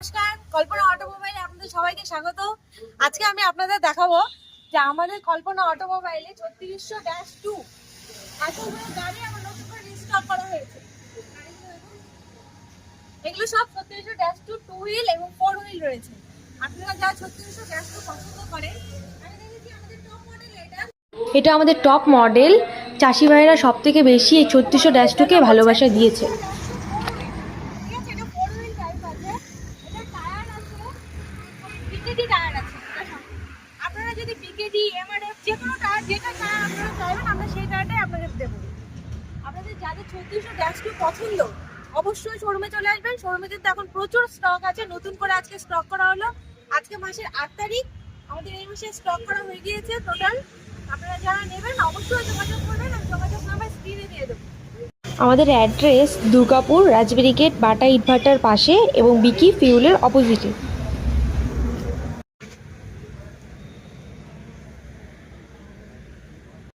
নমস্কার, কল্পনা অটোমোবাইলে আপনাদের সবাইকে স্বাগত। আজকে আমি আপনাদের দেখাবো যে আমাদের কল্পনা অটোমোবাইলে 3600-2 এতগুলো গাড়ি আমার নতুন করে রিস্টক করা হয়েছে। এগুলো সব 3600-2 টু হুইল এবং 4 হুইল রয়েছে। আপনারা যারা 3600-2 পছন্দ করেন, আমি দেখেছি আমাদের টপ মডেল এটা আমাদের টপ মডেল। চাষি ভাইরা সব থেকে বেশি এই 3600-2কে ভালোবাসা দিয়েছে। আপনারা যদি পিকেডি এমআরএফ যে কোনো টায়ার যেটা টায়ার আপনারা চাইবেন আমরা সেই টায়ারটাই আপনাদের দেবো। আপনাদের যাদের 3600-2 পছন্দ অবশ্যই শোরুমে চলে আসবেন। শোরুমে কিন্তু এখন প্রচুর স্টক আছে, নতুন করে আজকে স্টক করা হলো। আজকে মাসের 8 তারিখ, আমাদের এই মাসে স্টক করা হয়ে গিয়েছে টোটাল। আপনারা যারা নেবেন অবশ্যই যোগাযোগ করবেন, আমি যোগাযোগ নাম্বার স্ক্রিনে দিয়ে দেবো। আমাদের অ্যাড্রেস দুর্গাপুর রাজবেরি গেট বাটা ইটভাটার পাশে এবং বিকি ফিউলের অপোজিটে।